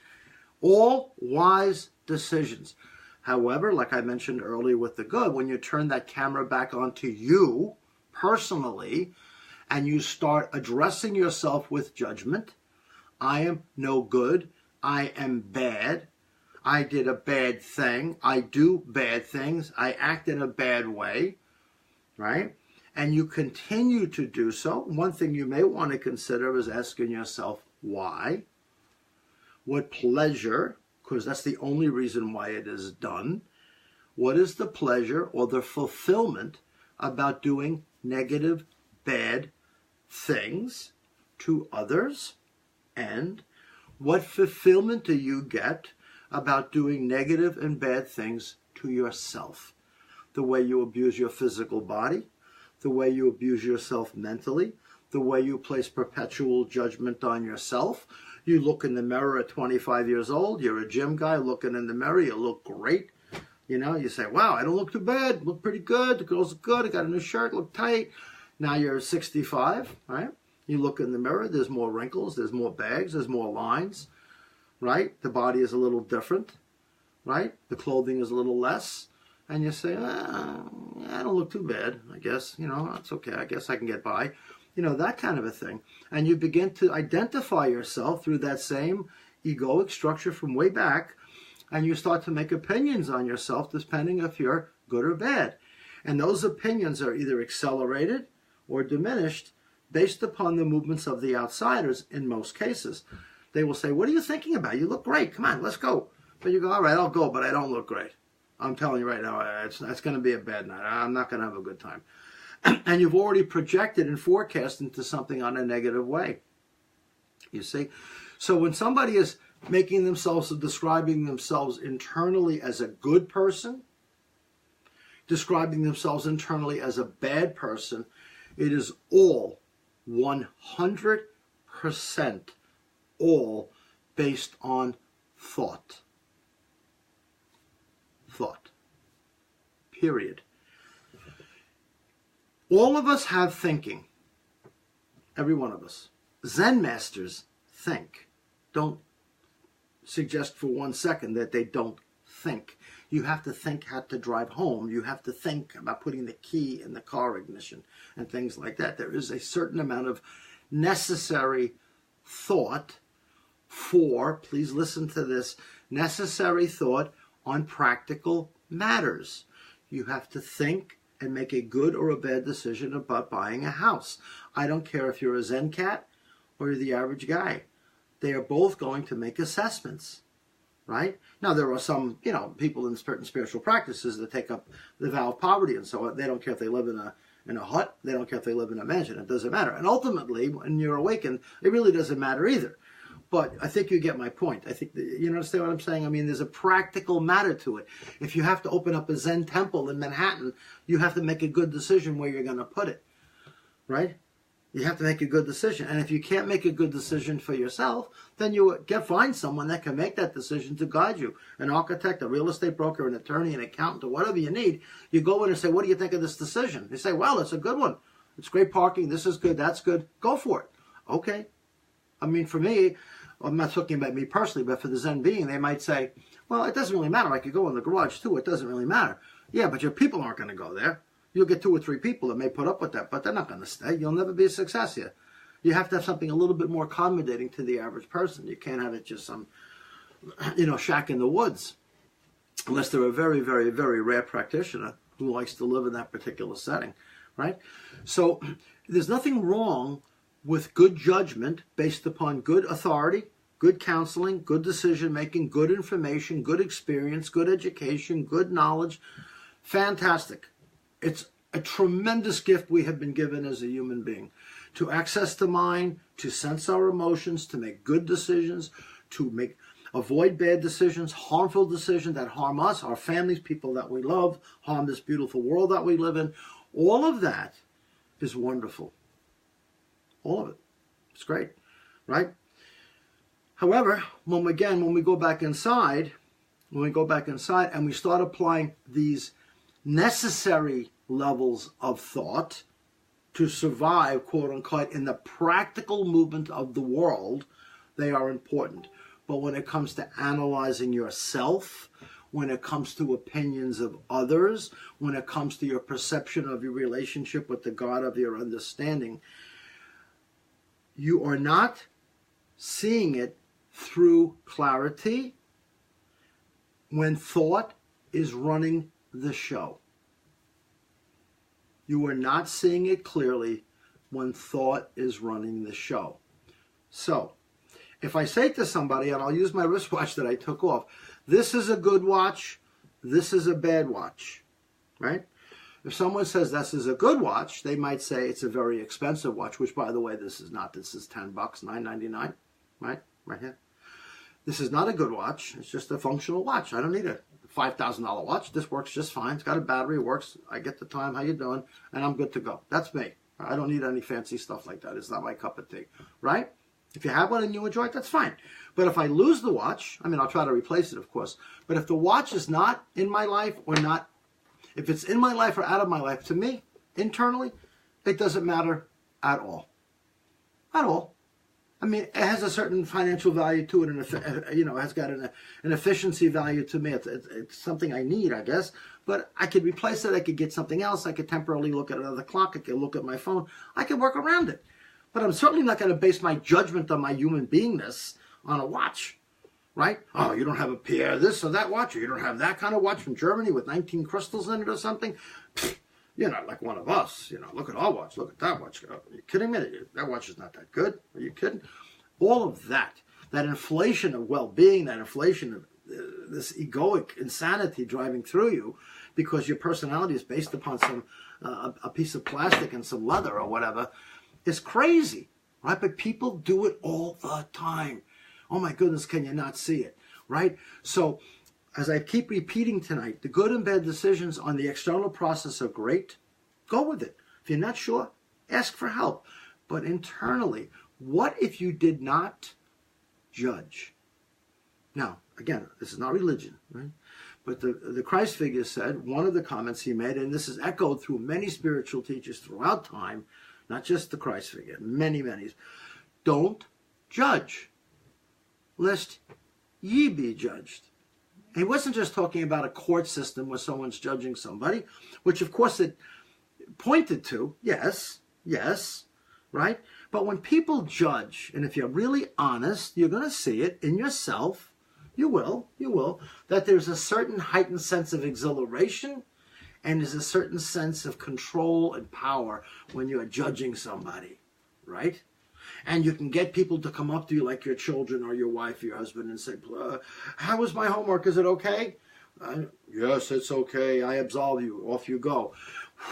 All wise decisions. However, like I mentioned earlier with the good, when you turn that camera back onto you personally and you start addressing yourself with judgment, I am no good. I am bad. I did a bad thing. I do bad things. I act in a bad way, right? And you continue to do so. One thing you may want to consider is asking yourself, why? What pleasure, because that's the only reason why it is done. What is the pleasure or the fulfillment about doing negative, bad things to others? And what fulfillment do you get about doing negative and bad things to yourself? The way you abuse your physical body, the way you abuse yourself mentally, the way you place perpetual judgment on yourself. You look in the mirror at 25 years old, you're a gym guy looking in the mirror, you look great. You know, you say, wow, I don't look too bad, look pretty good, the girls look good, I got a new shirt, look tight. Now you're 65, right? You look in the mirror, there's more wrinkles, there's more bags, there's more lines, right? The body is a little different, right? The clothing is a little less. And you say, I don't look too bad, I guess. You know, it's okay, I guess I can get by. You know, that kind of a thing. And you begin to identify yourself through that same egoic structure from way back, and you start to make opinions on yourself depending if you're good or bad. And those opinions are either accelerated or diminished based upon the movements of the outsiders in most cases. They will say, what are you thinking about? You look great. Come on, let's go. But you go, all right, I'll go, but I don't look great. I'm telling you right now, it's going to be a bad night. I'm not going to have a good time. And you've already projected and forecast into something on a negative way. You see? So when somebody is making themselves, describing themselves internally as a good person, describing themselves internally as a bad person, it is all 100% all based on thought. Thought. Period. All of us have thinking. Every one of us. Zen masters think. Don't suggest for 1 second that they don't think. You have to think how to drive home. You have to think about putting the key in the car ignition and things like that. There is a certain amount of necessary thought for, please listen to this, necessary thought on practical matters. You have to think and make a good or a bad decision about buying a house. I don't care if you're a Zen cat or you're the average guy. They are both going to make assessments, right? Now, there are some, people in certain spiritual practices that take up the vow of poverty and so on. They don't care if they live in a hut. They don't care if they live in a mansion. It doesn't matter. And ultimately, when you're awakened, it really doesn't matter either. But I think you get my point. I think, you understand what I'm saying? I mean, there's a practical matter to it. If you have to open up a Zen temple in Manhattan, you have to make a good decision where you're going to put it, right? You have to make a good decision. And if you can't make a good decision for yourself, then find someone that can make that decision to guide you. An architect, a real estate broker, an attorney, an accountant, or whatever you need. You go in and say, what do you think of this decision? They say, well, it's a good one. It's great parking. This is good. That's good. Go for it. Okay. I mean, for me, I'm not talking about me personally, but for the Zen being, they might say, well, it doesn't really matter. I could go in the garage too. It doesn't really matter. Yeah, but your people aren't going to go there. You'll get 2 or 3 people that may put up with that, but they're not going to stay. You'll never be a success here. You have to have something a little bit more accommodating to the average person. You can't have it just some, shack in the woods, unless they're a very, very, very rare practitioner who likes to live in that particular setting, right? So there's nothing wrong with good judgment based upon good authority, good counseling, good decision-making, good information, good experience, good education, good knowledge. Fantastic. It's a tremendous gift we have been given as a human being, to access the mind, to sense our emotions, to make good decisions, to avoid bad decisions, harmful decisions that harm us, our families, people that we love, harm this beautiful world that we live in. All of that is wonderful. All of it. It's great, right? However, when we go back inside, and we start applying these necessary levels of thought to survive, quote unquote, in the practical movement of the world, they are important. But when it comes to analyzing yourself, when it comes to opinions of others, when it comes to your perception of your relationship with the God of your understanding, you are not seeing it through clarity when thought is running the show. You are not seeing it clearly when thought is running the show. So, if I say to somebody, and I'll use my wristwatch that I took off, this is a good watch, this is a bad watch, right? If someone says this is a good watch, they might say it's a very expensive watch, which, by the way, this is not. This is $10, $9.99, right? Right here. This is not a good watch. It's just a functional watch. I don't need a $5,000 watch. This works just fine. It's got a battery. It works. I get the time. How you doing? And I'm good to go. That's me. I don't need any fancy stuff like that. It's not my cup of tea, right? If you have one and you enjoy it, that's fine. But if I lose the watch, I'll try to replace it, of course. But if the watch is not in my life or not, if it's in my life or out of my life, to me, internally, it doesn't matter at all. At all. It has a certain financial value to it, and it has got an efficiency value to me. It's something I need, I guess. But I could replace it. I could get something else. I could temporarily look at another clock. I could look at my phone. I could work around it. But I'm certainly not going to base my judgment on my human beingness on a watch, right? Oh, you don't have a pair of this or that watch, or you don't have that kind of watch from Germany with 19 crystals in it or something. Pfft, you're not like one of us. Look at our watch. Look at that watch. Are you kidding me? That watch is not that good. Are you kidding? All of that inflation of well-being, that inflation of this egoic insanity driving through you because your personality is based upon some a piece of plastic and some leather or whatever, is crazy, right? But people do it all the time. Oh my goodness, can you not see it, right? So, as I keep repeating tonight, the good and bad decisions on the external process are great. Go with it. If you're not sure, ask for help. But internally, what if you did not judge? Now, again, this is not religion, right? But the Christ figure said, one of the comments he made, and this is echoed through many spiritual teachers throughout time, not just the Christ figure, many, many. Don't judge, lest ye be judged. And he wasn't just talking about a court system where someone's judging somebody, which of course it pointed to, yes, right? But when people judge, and if you're really honest, you're going to see it in yourself. You will, that there's a certain heightened sense of exhilaration and there's a certain sense of control and power when you're judging somebody, right? And you can get people to come up to you like your children or your wife or your husband and say, how was my homework? Is it okay? Yes, it's okay. I absolve you. Off you go.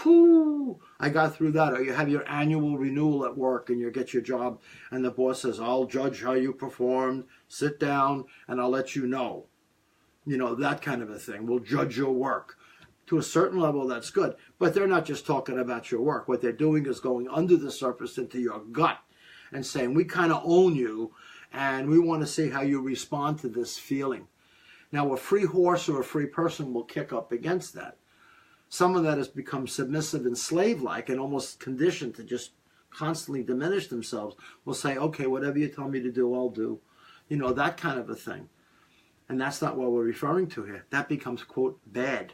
Whew, I got through that. Or you have your annual renewal at work and you get your job and the boss says, I'll judge how you performed. Sit down and I'll let you know. You know, that kind of a thing. We'll judge your work. To a certain level, that's good. But they're not just talking about your work. What they're doing is going under the surface into your gut and saying, we kind of own you and we want to see how you respond to this feeling. Now, a free horse or a free person will kick up against that. Someone that has become submissive and slave-like and almost conditioned to just constantly diminish themselves will say, okay, whatever you tell me to do, I'll do. You know, that kind of a thing. And that's not what we're referring to here. That becomes, quote, bad,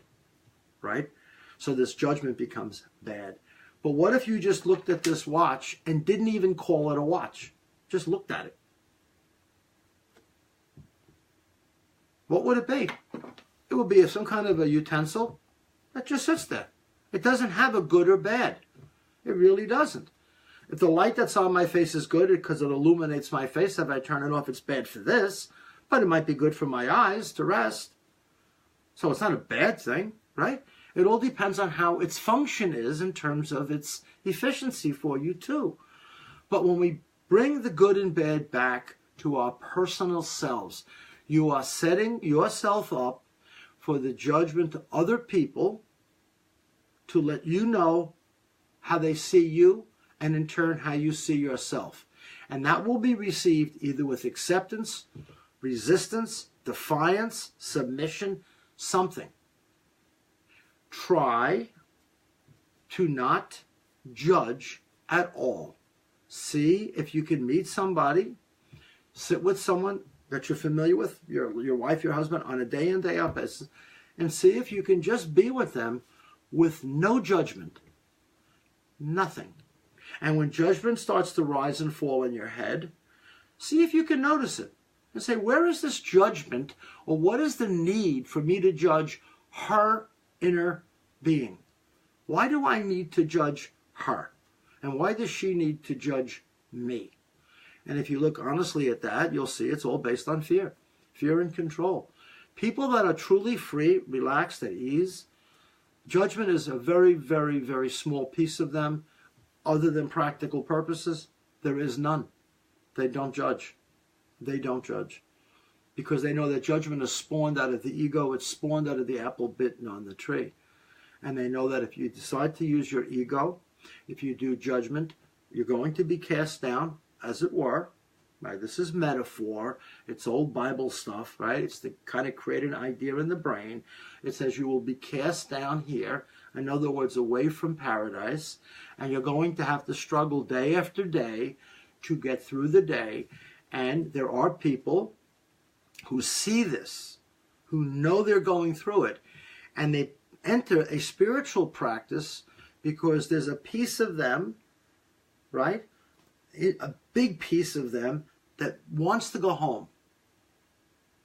right? So this judgment becomes bad. But what if you just looked at this watch and didn't even call it a watch? Just looked at it. What would it be? It would be some kind of a utensil that just sits there. It doesn't have a good or bad. It really doesn't. If the light that's on my face is good because it illuminates my face, if I turn it off, it's bad for this, but it might be good for my eyes to rest. So it's not a bad thing, right? It all depends on how its function is in terms of its efficiency for you too. But when we bring the good and bad back to our personal selves, you are setting yourself up for the judgment of other people to let you know how they see you and in turn how you see yourself. And that will be received either with acceptance, resistance, defiance, submission, something. Try to not judge at all. See if you can meet somebody, sit with someone that you're familiar with, your wife, your husband, on a day in, day out basis, and see if you can just be with them with no judgment. Nothing. And when judgment starts to rise and fall in your head, see if you can notice it. And say, where is this judgment, or what is the need for me to judge her inner being? Why do I need to judge her? And why does she need to judge me? And if you look honestly at that, you'll see it's all based on fear. Fear and control. People that are truly free, relaxed, at ease, judgment is a very, very, very small piece of them. Other than practical purposes, there is none. They don't judge. They don't judge. Because they know that judgment is spawned out of the ego. It's spawned out of the apple bitten on the tree. And they know that if you decide to use your ego, if you do judgment, you're going to be cast down, as it were. Right? This is metaphor. It's old Bible stuff, right? It's to kind of create an idea in the brain. It says you will be cast down here, in other words, away from paradise, and you're going to have to struggle day after day to get through the day. And there are people who see this, who know they're going through it, and they enter a spiritual practice because there's a piece of them, right? A big piece of them that wants to go home.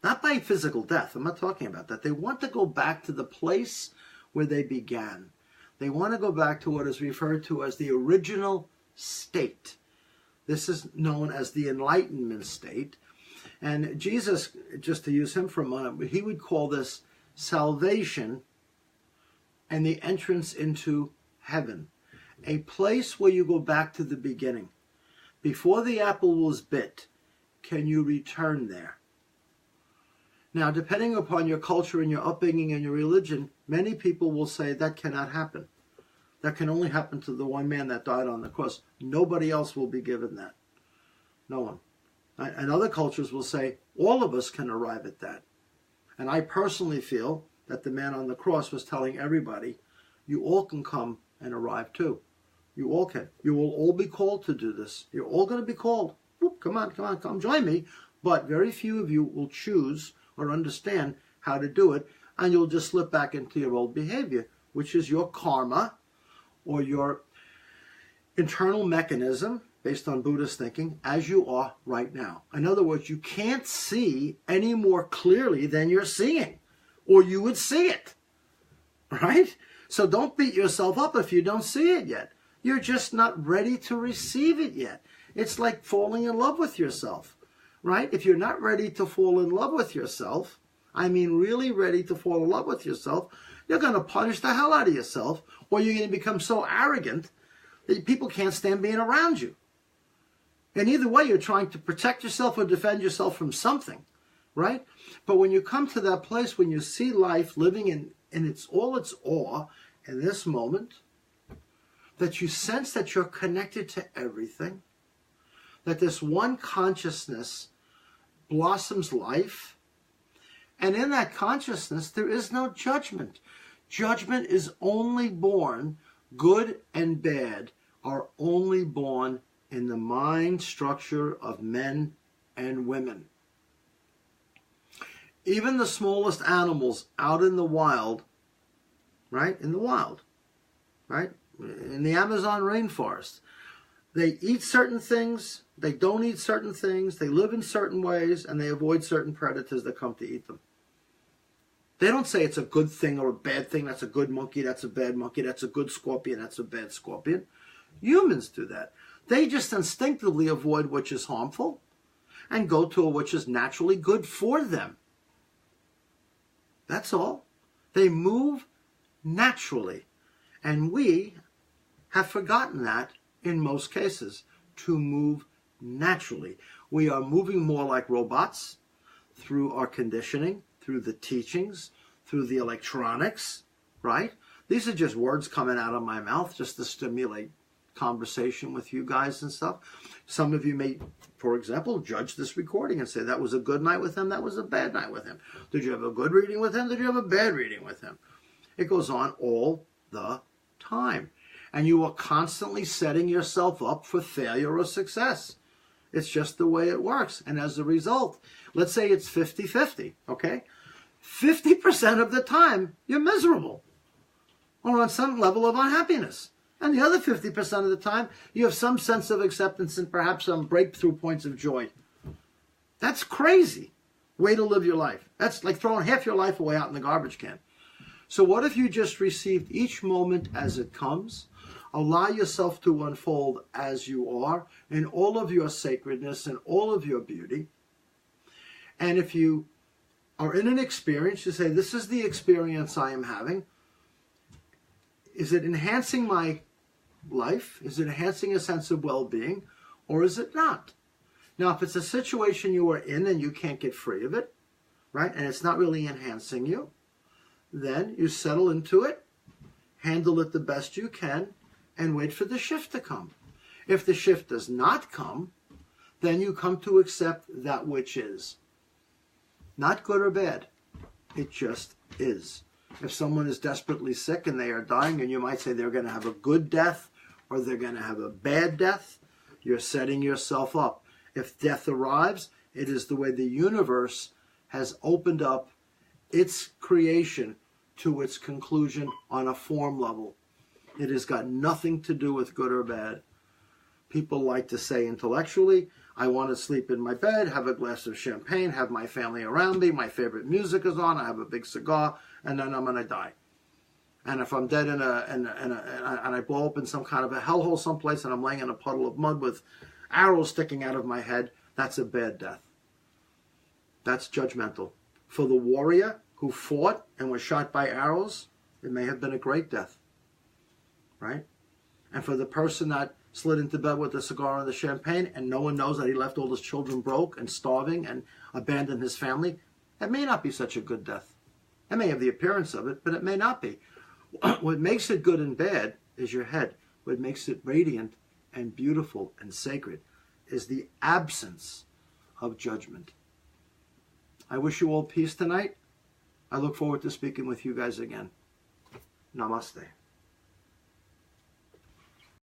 Not by physical death. I'm not talking about that. They want to go back to the place where they began. They want to go back to what is referred to as the original state. This is known as the enlightenment state. And Jesus, just to use him for a moment, he would call this salvation and the entrance into heaven. A place where you go back to the beginning. Before the apple was bit, can you return there? Now, depending upon your culture and your upbringing and your religion, many people will say that cannot happen. That can only happen to the one man that died on the cross. Nobody else will be given that. No one. And other cultures will say, all of us can arrive at that. And I personally feel that the man on the cross was telling everybody, you all can come and arrive too. You all can. You will all be called to do this. You're all going to be called. Whoop, come on, come join me. But very few of you will choose or understand how to do it, and you'll just slip back into your old behavior, which is your karma or your internal mechanism based on Buddhist thinking as you are right now. In other words, you can't see any more clearly than you're seeing, or you would see it, right? So don't beat yourself up if you don't see it yet. You're just not ready to receive it yet. It's like falling in love with yourself, right? If you're not ready to fall in love with yourself, I mean really ready to fall in love with yourself, you're going to punish the hell out of yourself, or you're going to become so arrogant that people can't stand being around you. And either way, you're trying to protect yourself or defend yourself from something, right? But when you come to that place, when you see life living in its awe in this moment, that you sense that you're connected to everything, that this one consciousness blossoms life, and in that consciousness there is no judgment. Judgment is only born, good and bad are only born in the mind structure of men and women. Even the smallest animals out in the wild, right? In the wild, right? In the Amazon rainforest, they eat certain things, they don't eat certain things, they live in certain ways, and they avoid certain predators that come to eat them. They don't say it's a good thing or a bad thing. That's a good monkey, that's a bad monkey, that's a good scorpion, that's a bad scorpion. Humans do that. They just instinctively avoid which is harmful and go to which is naturally good for them. That's all. They move naturally. And we have forgotten that in most cases, to move naturally. We are moving more like robots through our conditioning, through the teachings, through the electronics, right? These are just words coming out of my mouth just to stimulate conversation with you guys and stuff. Some of you may, for example, judge this recording and say that was a good night with him, that was a bad night with him. Did you have a good reading with him? Did you have a bad reading with him? It goes on all the time. And you are constantly setting yourself up for failure or success. It's just the way it works. And as a result, let's say it's 50-50, okay? 50% of the time, you're miserable or on some level of unhappiness. And the other 50% of the time, you have some sense of acceptance and perhaps some breakthrough points of joy. That's crazy way to live your life. That's like throwing half your life away out in the garbage can. So what if you just received each moment as it comes? Allow yourself to unfold as you are in all of your sacredness and all of your beauty. And if you are in an experience, you say, this is the experience I am having. Is it enhancing my life? Is it enhancing a sense of well-being? Or is it not? Now, if it's a situation you are in and you can't get free of it, right, and it's not really enhancing you, then you settle into it, handle it the best you can, and wait for the shift to come. If the shift does not come, then you come to accept that which is. Not good or bad. It just is. If someone is desperately sick and they are dying, and you might say they're going to have a good death or they're going to have a bad death, you're setting yourself up. If death arrives, it is the way the universe has opened up its creation to its conclusion on a form level. It has got nothing to do with good or bad. People like to say intellectually, I want to sleep in my bed, have a glass of champagne, have my family around me, my favorite music is on, I have a big cigar, and then I'm going to die. And if I'm dead and I blow up in some kind of a hellhole someplace and I'm laying in a puddle of mud with arrows sticking out of my head, that's a bad death. That's judgmental. For the warrior who fought and was shot by arrows, it may have been a great death. Right? And for the person that slid into bed with a cigar and the champagne and no one knows that he left all his children broke and starving and abandoned his family, it may not be such a good death. It may have the appearance of it, but it may not be. What makes it good and bad is your head. What makes it radiant and beautiful and sacred is the absence of judgment. I wish you all peace tonight. I look forward to speaking with you guys again. Namaste.